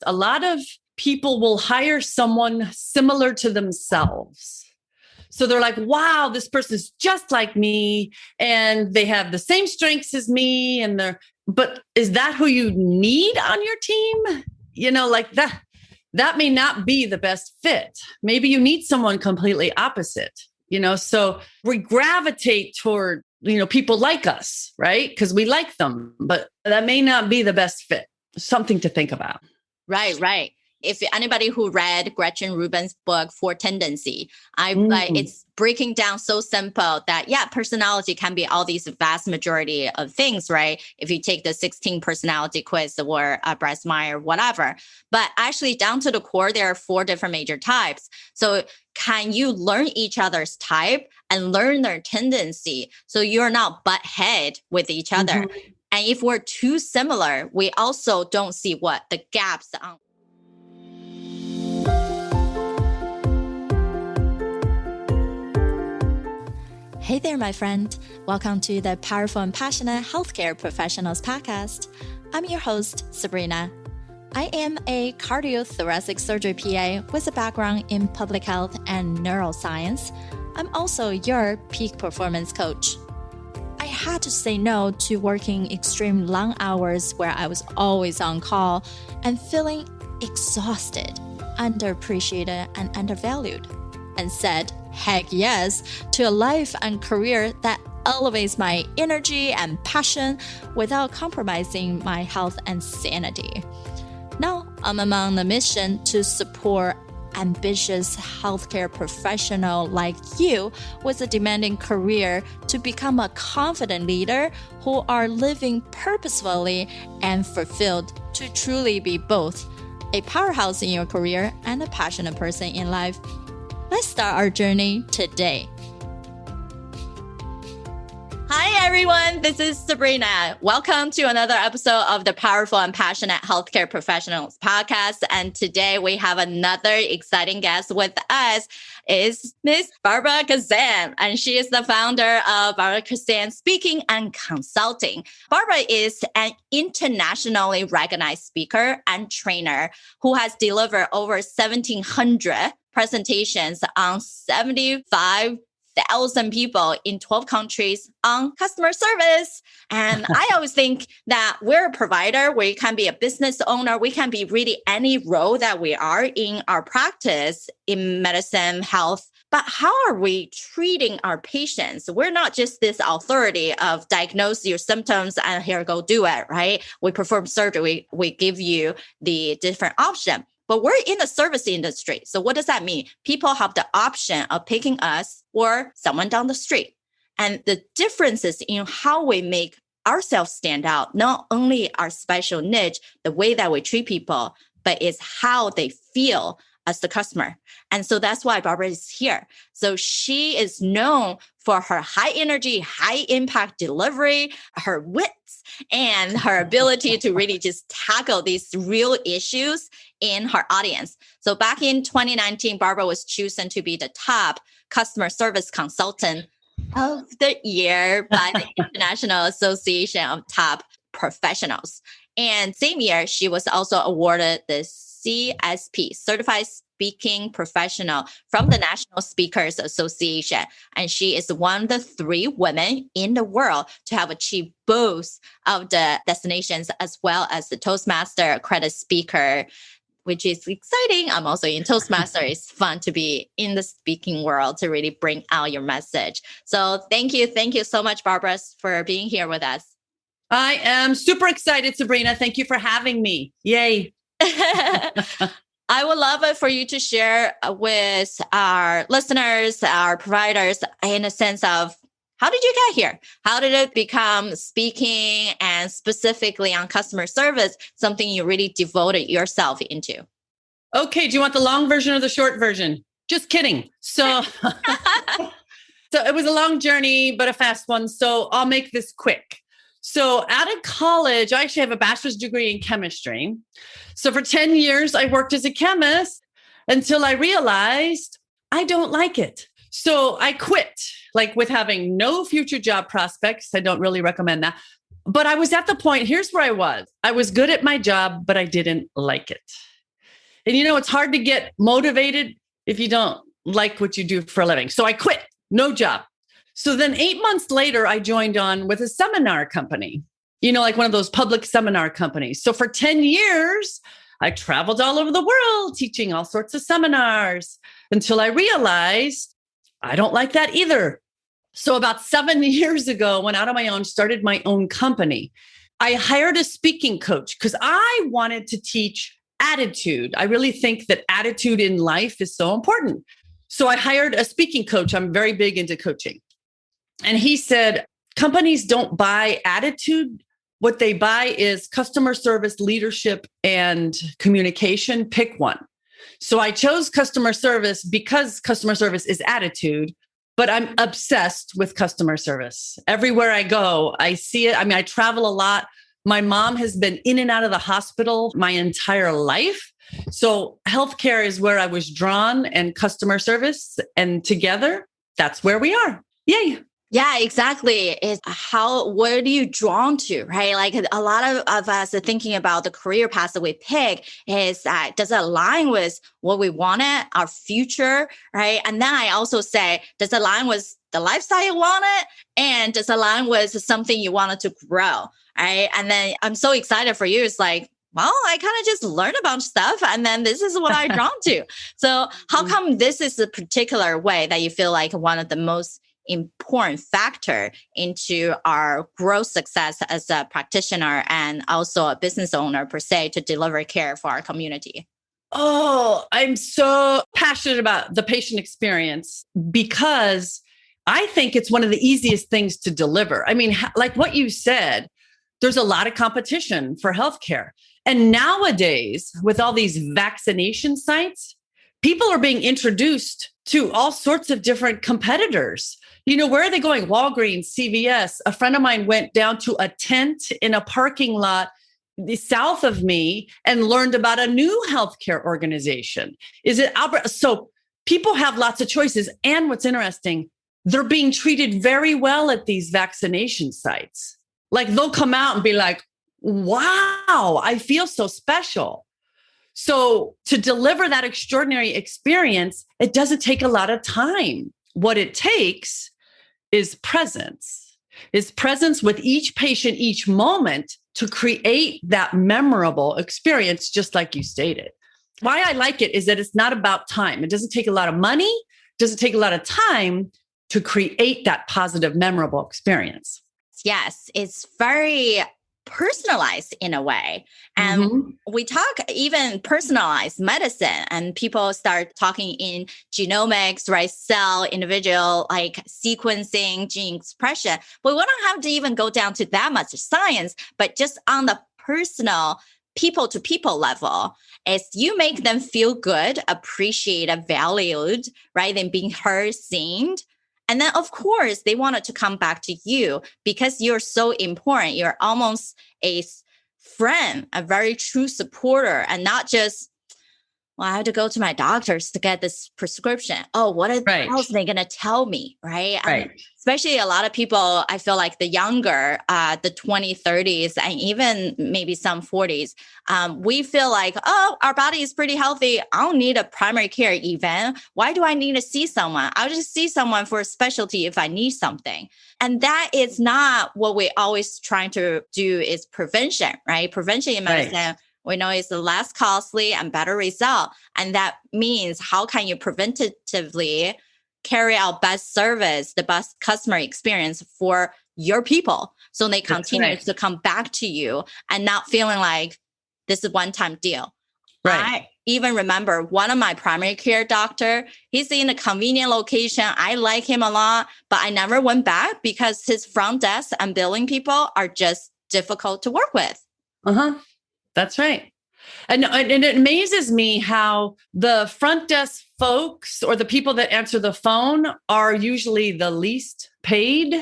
A lot of people will hire someone similar to themselves. So they're like, wow, this person's just like me and they have the same strengths as me. But is that who you need on your team? Like that may not be the best fit. Maybe you need someone completely opposite, so we gravitate toward, people like us, right? Because we like them, but that may not be the best fit. Something to think about. Right. If anybody who read Gretchen Rubin's book, For Tendency, it's breaking down so simple that, personality can be all these vast majority of things, right? If you take the 16 personality quiz or Bryce Meyer, whatever. But actually down to the core, there are 4 different major types. So can you learn each other's type and learn their tendency so you're not butt head with each other? And if we're too similar, we also don't see what the gaps are. Hey there, my friend. Welcome to the Powerful and Passionate Healthcare Professionals podcast. I'm your host, Sabrina. I am a cardiothoracic surgery PA with a background in public health and neuroscience. I'm also your peak performance coach. I had to say no to working extreme long hours where I was always on call and feeling exhausted, underappreciated, and undervalued, and said heck yes to a life and career that elevates my energy and passion without compromising my health and sanity. Now, I'm among the mission to support ambitious healthcare professional like you with a demanding career to become a confident leader who are living purposefully and fulfilled to truly be both a powerhouse in your career and a passionate person in life. Let's start our journey today. Hi, everyone. This is Sabrina. Welcome to another episode of the Powerful and Passionate Healthcare Professionals podcast. And today we have another exciting guest with us. Is Miss Barbara Khozam, and she is the founder of Barbara Khozam Speaking and Consulting. Barbara is an internationally recognized speaker and trainer who has delivered over 1,700 presentations on 75,000 people in 12 countries on customer service. And I always think that we're a provider, we can be a business owner, we can be really any role that we are in our practice in medicine, health. But how are we treating our patients? We're not just this authority of diagnose your symptoms and here, go do it, right? We perform surgery, we give you the different option. But we're in the service industry. So what does that mean? People have the option of picking us or someone down the street. And the differences in how we make ourselves stand out, not only our special niche, the way that we treat people, but it's how they feel as the customer. And so that's why Barbara is here. So she is known for her high energy, high impact delivery, her wits, and her ability to really just tackle these real issues in her audience. So back in 2019, Barbara was chosen to be the top customer service consultant of the year by the International Association of Top Professionals. And same year, she was also awarded the CSP, Certified Speaking Professional from the National Speakers Association. And she is one of the 3 women in the world to have achieved both of the destinations as well as the Toastmaster accredited speaker, which is exciting. I'm also in Toastmaster. It's fun to be in the speaking world to really bring out your message. So thank you. Thank you so much, Barbara, for being here with us. I am super excited, Sabrina. Thank you for having me. Yay. I would love it for you to share with our listeners, our providers, in a sense of how did you get here? How did it become speaking and specifically on customer service, something you really devoted yourself into? Okay. Do you want the long version or the short version? Just kidding. So it was a long journey, but a fast one. So I'll make this quick. So out of college, I actually have a bachelor's degree in chemistry. So for 10 years, I worked as a chemist until I realized I don't like it. So I quit, like with having no future job prospects. I don't really recommend that. But I was at the point, here's where I was. I was good at my job, but I didn't like it. And it's hard to get motivated if you don't like what you do for a living. So I quit, no job. So then 8 months later, I joined on with a seminar company, like one of those public seminar companies. So for 10 years, I traveled all over the world teaching all sorts of seminars until I realized I don't like that either. So about 7 years ago, went out on my own, started my own company. I hired a speaking coach because I wanted to teach attitude. I really think that attitude in life is so important. So I hired a speaking coach. I'm very big into coaching. And he said, companies don't buy attitude. What they buy is customer service, leadership, and communication. Pick one. So I chose customer service because customer service is attitude, but I'm obsessed with customer service. Everywhere I go, I see it. I mean, I travel a lot. My mom has been in and out of the hospital my entire life. So healthcare is where I was drawn, and customer service, and together, that's where we are. Yay. Yeah, exactly. What are you drawn to, right? Like a lot of us are thinking about the career path that we pick is that does it align with what we wanted, our future, right? And then I also say, does it align with the lifestyle you wanted? And does it align with something you wanted to grow, right? And then I'm so excited for you. It's like, well, I kind of just learned a bunch of stuff and then this is what I'm drawn to. So how come this is a particular way that you feel like one of the most important factor into our growth success as a practitioner and also a business owner per se to deliver care for our community? Oh, I'm so passionate about the patient experience because I think it's one of the easiest things to deliver. I mean, like what you said, there's a lot of competition for healthcare. And nowadays, with all these vaccination sites, people are being introduced to all sorts of different competitors. Where are they going? Walgreens, CVS. A friend of mine went down to a tent in a parking lot south of me and learned about a new healthcare organization. Is it Albert? So people have lots of choices. And what's interesting, they're being treated very well at these vaccination sites. Like they'll come out and be like, wow, I feel so special. So to deliver that extraordinary experience, it doesn't take a lot of time. What it takes is presence with each patient, each moment to create that memorable experience, just like you stated. Why I like it is that it's not about time. It doesn't take a lot of money. It doesn't take a lot of time to create that positive, memorable experience. Yes, it's very personalized in a way. And we talk even personalized medicine and people start talking in genomics, right? Cell, individual, like sequencing, gene expression. But we don't have to even go down to that much science, but just on the personal people to people level is you make them feel good, appreciated, valued, right? And being heard, seen. And then, of course, they wanted to come back to you because you're so important. You're almost a friend, a very true supporter, and not just, well, I have to go to my doctors to get this prescription. Oh, what else are they going to tell me? Right. Right. Especially a lot of people, I feel like the younger, the 20s, 30s, and even maybe some 40s, we feel like, oh, our body is pretty healthy. I don't need a primary care even. Why do I need to see someone? I'll just see someone for a specialty if I need something. And that is not what we always trying to do is prevention, right? Prevention in medicine. We know it's the less costly and better result. And that means how can you preventatively carry out best service, the best customer experience for your people so they continue to come back to you and not feeling like this is a one-time deal. Right. I even remember one of my primary care doctor, he's in a convenient location. I like him a lot, but I never went back because his front desk and billing people are just difficult to work with. That's right. And it amazes me how the front desk folks or the people that answer the phone are usually the least paid,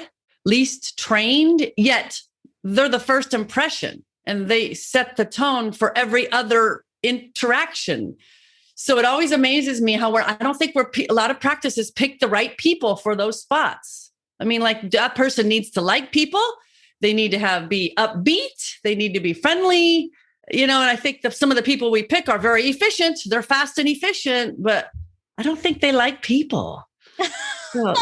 least trained, yet they're the first impression and they set the tone for every other interaction. So it always amazes me how I don't think a lot of practices pick the right people for those spots. I mean, like that person needs to like people. They need to be upbeat. They need to be friendly, and I think that some of the people we pick are very efficient. They're fast and efficient, but I don't think they like people. So,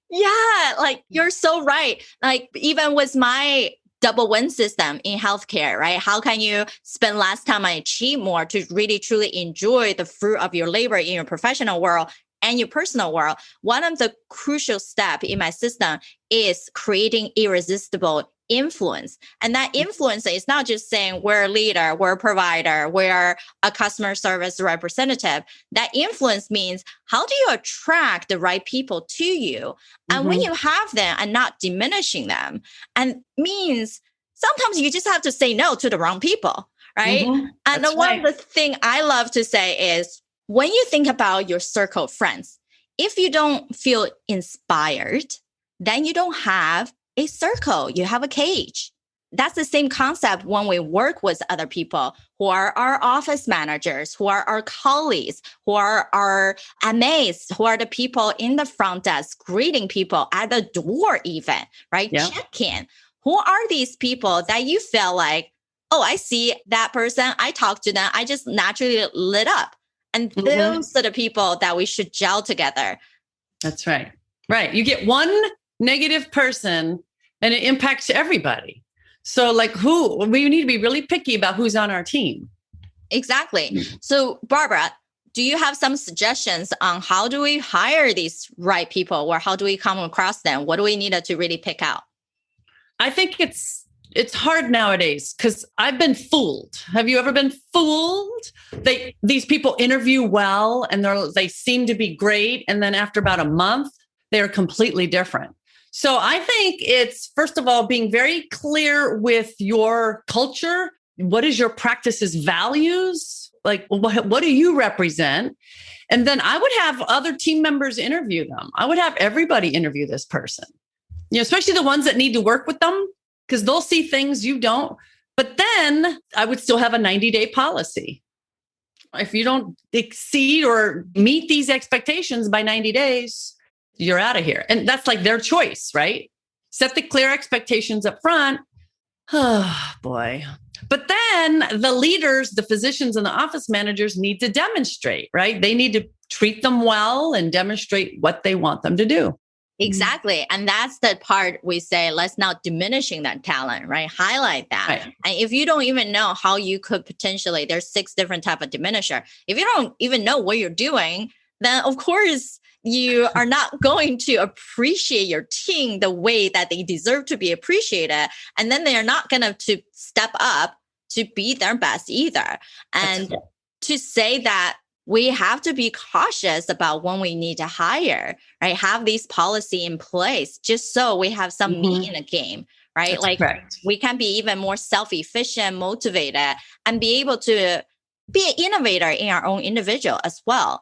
Yeah, like you're so right. Like even with my double win system in healthcare, right? How can you spend less time and achieve more to really truly enjoy the fruit of your labor in your professional world and your personal world? One of the crucial steps in my system is creating irresistible influence. And that influence is not just saying we're a leader, we're a provider, we're a customer service representative. That influence means how do you attract the right people to you? And when you have them and not diminishing them, and means sometimes you just have to say no to the wrong people, right? And one of the thing I love to say is when you think about your circle of friends, if you don't feel inspired, then you don't have a circle, you have a cage. That's the same concept when we work with other people who are our office managers, who are our colleagues, who are our MAs, who are the people in the front desk, greeting people at the door even, right? Yeah. Check in. Who are these people that you feel like, oh, I see that person, I talk to them, I just naturally lit up. And those are the people that we should gel together. That's right. Right. You get one negative person and it impacts everybody. So we need to be really picky about who's on our team. Exactly. So Barbara, do you have some suggestions on how do we hire these right people or how do we come across them? What do we need to really pick out? I think it's hard nowadays because I've been fooled. Have you ever been fooled? These people interview well and they seem to be great. And then after about a month, they're completely different. So I think it's, first of all, being very clear with your culture. What is your practice's values? Like, what do you represent? And then I would have other team members interview them. I would have everybody interview this person, especially the ones that need to work with them, because they'll see things you don't. But then I would still have a 90-day policy. If you don't exceed or meet these expectations by 90 days, you're out of here. And that's like their choice, right? Set the clear expectations up front. Oh, boy. But then the leaders, the physicians and the office managers need to demonstrate, right? They need to treat them well and demonstrate what they want them to do. Exactly. And that's the part we say, let's not diminishing that talent, right? Highlight that. Right. And if you don't even know how you could potentially, there's 6 different types of diminisher. If you don't even know what you're doing, then of course, you are not going to appreciate your team the way that they deserve to be appreciated. And then they are not going to step up to be their best either. And to say that we have to be cautious about when we need to hire, right? Have these policy in place just so we have some meat in the game, right? That's correct. We can be even more self-efficient, motivated, and be able to be an innovator in our own individual as well.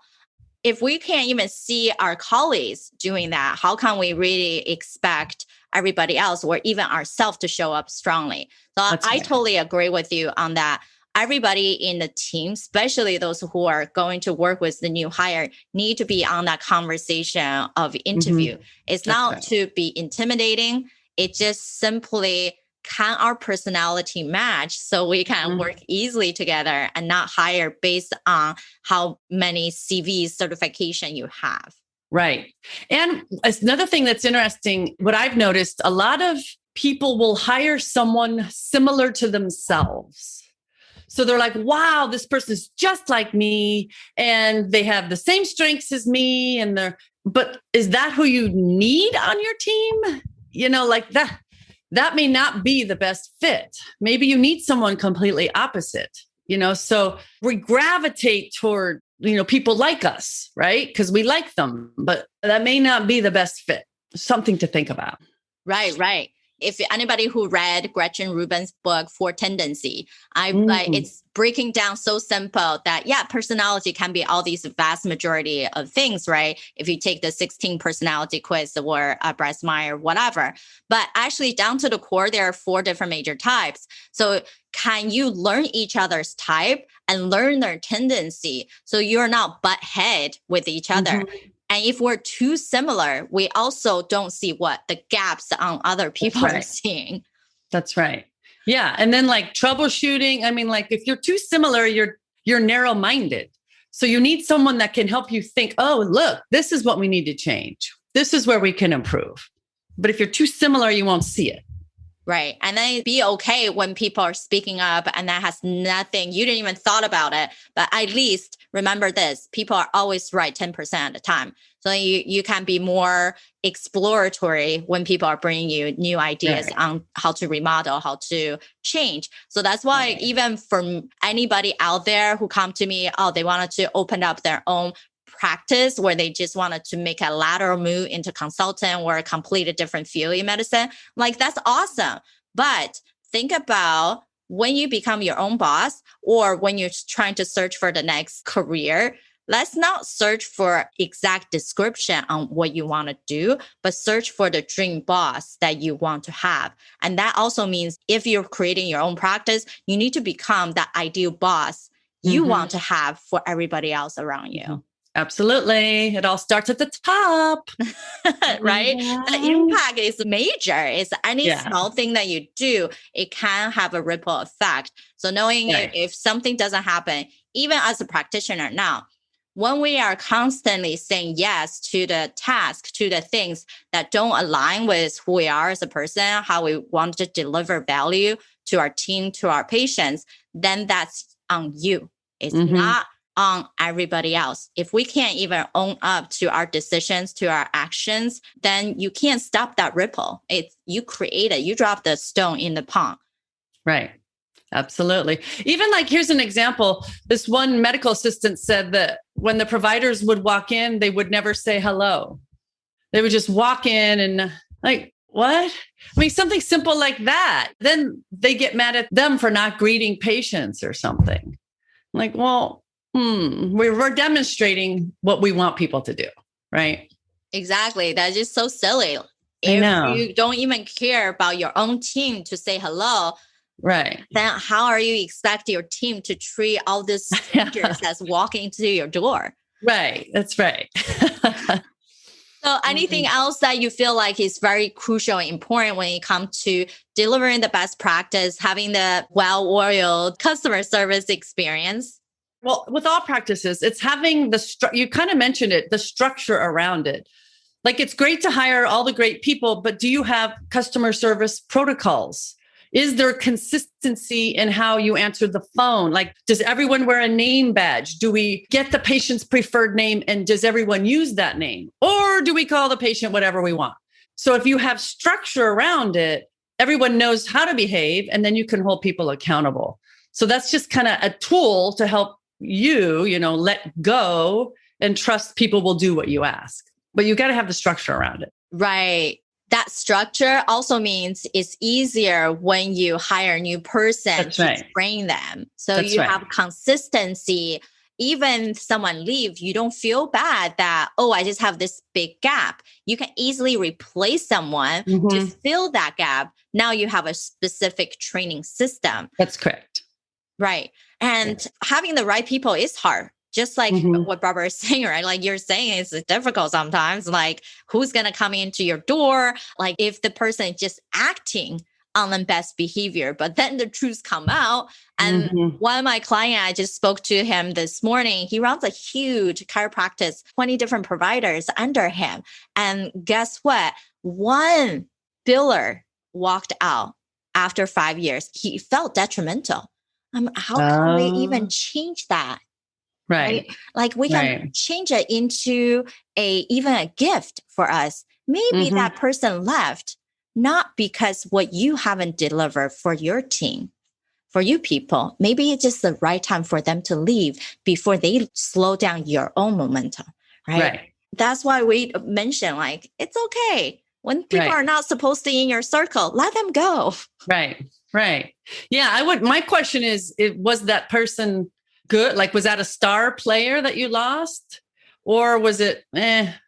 If we can't even see our colleagues doing that, how can we really expect everybody else or even ourselves to show up strongly? So I totally agree with you on that. Everybody in the team, especially those who are going to work with the new hire, need to be on that conversation of interview. It's not to be intimidating. It's just simply, can our personality match so we can work easily together and not hire based on how many CVs certification you have? Right. And another thing that's interesting, what I've noticed, a lot of people will hire someone similar to themselves. So they're like, wow, this person is just like me and they have the same strengths as me. But is that who you need on your team? Like that may not be the best fit. Maybe you need someone completely opposite, so we gravitate toward, people like us, right? Because we like them, but that may not be the best fit. Something to think about. Right. If anybody who read Gretchen Rubin's book, For Tendency, it's breaking down so simple that, personality can be all these vast majority of things, right? If you take the 16 personality quiz or Bryce Meyer, whatever. But actually down to the core, there are 4 different major types. So can you learn each other's type and learn their tendency so you're not butt head with each other? And if we're too similar, we also don't see what the gaps on other people are seeing. That's right. Yeah. And then like troubleshooting, I mean, like if you're too similar, you're narrow-minded. So you need someone that can help you think, oh, look, this is what we need to change. This is where we can improve. But if you're too similar, you won't see it. Right. And then be okay when people are speaking up and that has nothing, you didn't even thought about it. But at least remember this, people are always right 10% at a time. So you can be more exploratory when people are bringing you new ideas on how to remodel, how to change. So that's why even from anybody out there who come to me, oh, they wanted to open up their own practice where they just wanted to make a lateral move into consultant or a completely different field in medicine. Like, that's awesome. But think about when you become your own boss or when you're trying to search for the next career, let's not search for exact description on what you want to do, but search for the dream boss that you want to have. And that also means if you're creating your own practice, you need to become that ideal boss you want to have for everybody else around you. Absolutely. It all starts at the top. Right? The impact is major. It's any small thing that you do, it can have a ripple effect. So knowing if something doesn't happen, even as a practitioner now, when we are constantly saying yes to the task, to the things that don't align with who we are as a person, how we want to deliver value to our team, to our patients, then that's on you. It's not on everybody else. If we can't even own up to our decisions, to our actions, then you can't stop that ripple. It's you create it. You drop the stone in the pond. Right. Absolutely. Even like, here's an example. This one medical assistant said that when the providers would walk in, they would never say hello. They would just walk in and like, what? I mean, something simple like that. Then they get mad at them for not greeting patients or something. Like, well, we're demonstrating what we want people to do, right? Exactly. That's just so silly. I know. If you don't even care about your own team to say hello, right? Then how are you expect your team to treat all these strangers that's walking to your door? Right. That's right. So anything else that you feel like is very crucial and important when it comes to delivering the best practice, having the well-oiled customer service experience? Well, with all practices, it's having you kind of mentioned it, the structure around it. Like, it's great to hire all the great people, but do you have customer service protocols? Is there consistency in how you answer the phone? Like, does everyone wear a name badge? Do we get the patient's preferred name and does everyone use that name? Or do we call the patient whatever we want? So if you have structure around it, everyone knows how to behave and then you can hold people accountable. So that's just kind of a tool to help you, let go and trust people will do what you ask. But you got to have the structure around it. Right. That structure also means it's easier when you hire a new person to train them. So you have consistency. Even someone leaves, you don't feel bad that, oh, I just have this big gap. You can easily replace someone to fill that gap. Now you have a specific training system. That's correct. Right. And having the right people is hard. Just like what Barbara is saying, right? Like you're saying, it's difficult sometimes. Like, who's going to come into your door? Like, if the person is just acting on the best behavior, but then the truth come out. And one of my clients, I just spoke to him this morning. He runs a huge chiropractic, 20 different providers under him. And guess what? One biller walked out after 5 years. He felt detrimental. How can we even change that? Right. Like we can change it into even a gift for us. Maybe that person left, not because what you haven't delivered for your team, for you people. Maybe it's just the right time for them to leave before they slow down your own momentum. Right. That's why we mention like, it's okay. When people are not supposed to be in your circle, let them go. Right. Yeah. My question is, was that person good? Like, was that a star player that you lost? Or was it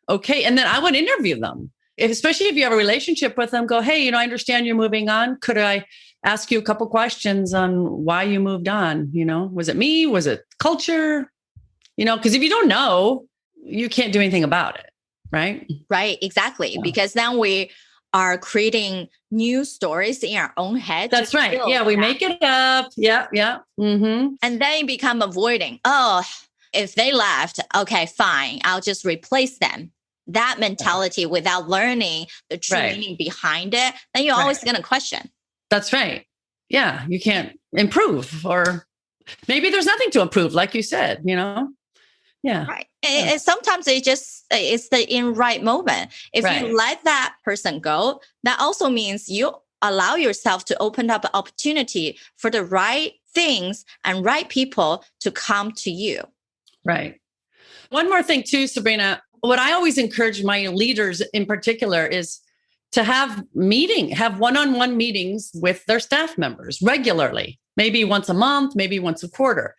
okay? And then I would interview them. Especially if you have a relationship with them, go, hey, I understand you're moving on. Could I ask you a couple questions on why you moved on? Was it me? Was it culture? Because if you don't know, you can't do anything about it. Right. Right. Exactly. Yeah. Because then we are creating new stories in our own head. That's right. Yeah, we make it up. Yeah. Mm-hmm. And then you become avoiding. Oh, if they left, okay, fine. I'll just replace them. That mentality without learning the true meaning behind it, then you're always going to question. That's right. Yeah, you can't improve, or maybe there's nothing to improve, like you said, Yeah. Right. And sometimes it's the in right moment. If you let that person go, that also means you allow yourself to open up an opportunity for the right things and right people to come to you. Right. One more thing too, Sabrina, what I always encourage my leaders in particular is to have one-on-one meetings with their staff members regularly, maybe once a month, maybe once a quarter,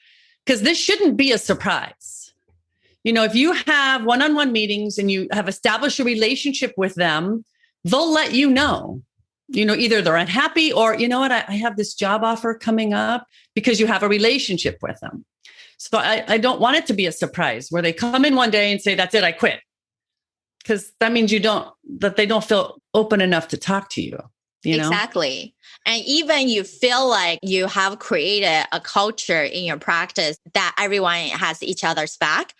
because this shouldn't be a surprise. If you have one-on-one meetings and you have established a relationship with them, they'll let you know. Either they're unhappy or, I have this job offer coming up, because you have a relationship with them. So I don't want it to be a surprise where they come in one day and say, that's it, I quit. Because that means that they don't feel open enough to talk to you. Exactly. And even you feel like you have created a culture in your practice that everyone has each other's back.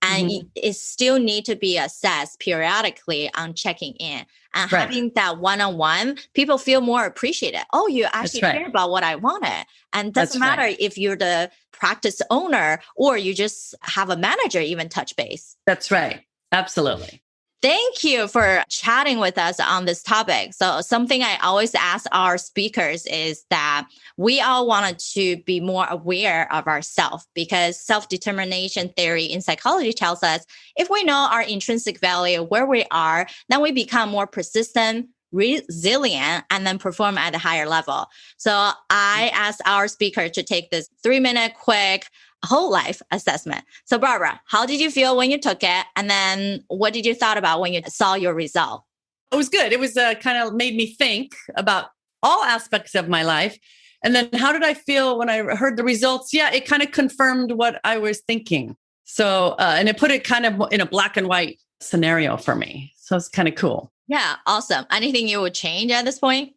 And it still need to be assessed periodically on checking in. And having that one-on-one, people feel more appreciated. Oh, you actually care about what I wanted. And it doesn't matter if you're the practice owner or you just have a manager even touch base. That's right. Absolutely. Thank you for chatting with us on this topic. So something I always ask our speakers is that we all wanted to be more aware of ourselves, because self-determination theory in psychology tells us if we know our intrinsic value, where we are, then we become more persistent, resilient, and then perform at a higher level. So I asked our speaker to take this 3-minute quick whole life assessment. So Barbara, how did you feel when you took it? And then what did you thought about when you saw your result? It was good. It was kind of made me think about all aspects of my life. And then how did I feel when I heard the results? Yeah, it kind of confirmed what I was thinking. So, and it put it kind of in a black and white scenario for me. So it's kind of cool. Yeah, awesome. Anything you would change at this point?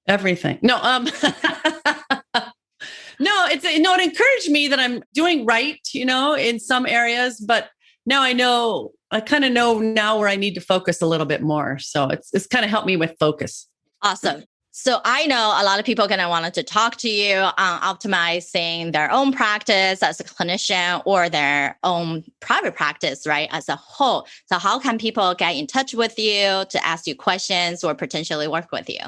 Everything. No, No, it encouraged me that I'm doing right, in some areas, but now I kind of know now where I need to focus a little bit more. So it's kind of helped me with focus. Awesome. So I know a lot of people going to want to talk to you on optimizing their own practice as a clinician or their own private practice, right, as a whole. So how can people get in touch with you to ask you questions or potentially work with you?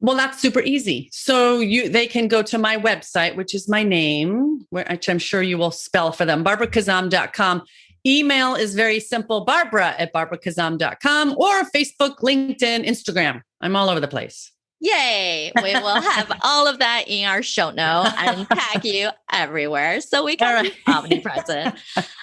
Well, that's super easy. So they can go to my website, which is my name, which I'm sure you will spell for them, barbarakhozam.com. Email is very simple, barbara@barbarakhozam.com, or Facebook, LinkedIn, Instagram. I'm all over the place. Yay. We will have all of that in our show note and tag you everywhere so we can be omnipresent.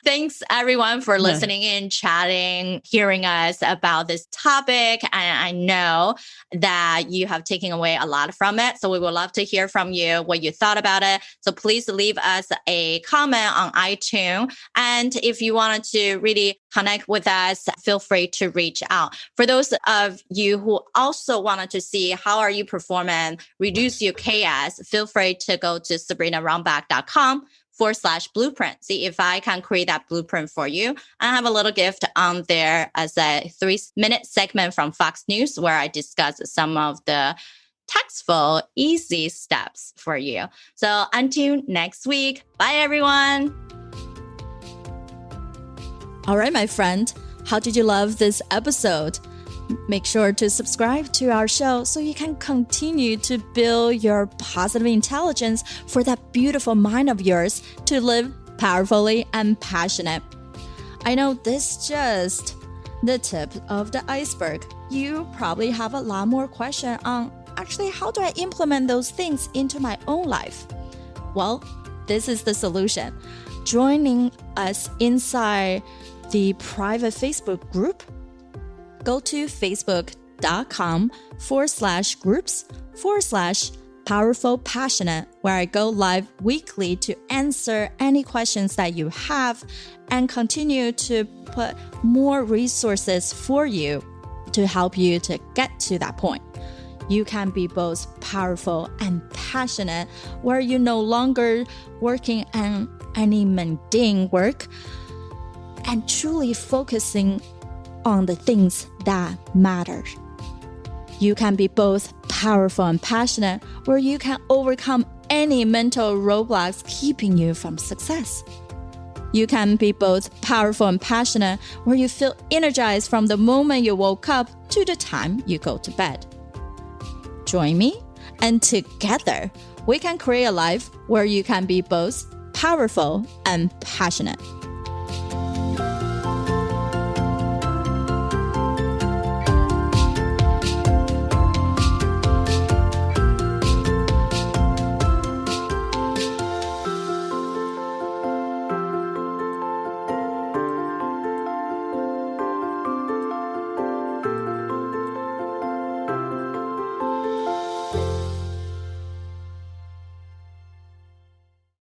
Thanks everyone for listening in, chatting, hearing us about this topic. And I know that you have taken away a lot from it. So we would love to hear from you what you thought about it. So please leave us a comment on iTunes. And if you wanted to really connect with us, feel free to reach out. For those of you who also wanted to see how are you performing, reduce your chaos, feel free to go to sabrinaromback.com/blueprint. See if I can create that blueprint for you. I have a little gift on there as a 3-minute segment from Fox News where I discuss some of the tactful, easy steps for you. So until next week, bye everyone. All right, my friend, how did you love this episode? Make sure to subscribe to our show so you can continue to build your positive intelligence for that beautiful mind of yours to live powerfully and passionate. I know this is just the tip of the iceberg. You probably have a lot more questions on actually how do I implement those things into my own life? Well, this is the solution. Joining us inside the private Facebook group, go to facebook.com/groups/powerful passionate, where I go live weekly to answer any questions that you have and continue to put more resources for you. to help you to get to that point. You can be both powerful and passionate, where you're no longer working on any mundane work and truly focusing on the things that matter. You can be both powerful and passionate, where you can overcome any mental roadblocks keeping you from success. You can be both powerful and passionate, where you feel energized from the moment you woke up to the time you go to bed. Join me, and together we can create a life where you can be both powerful and passionate.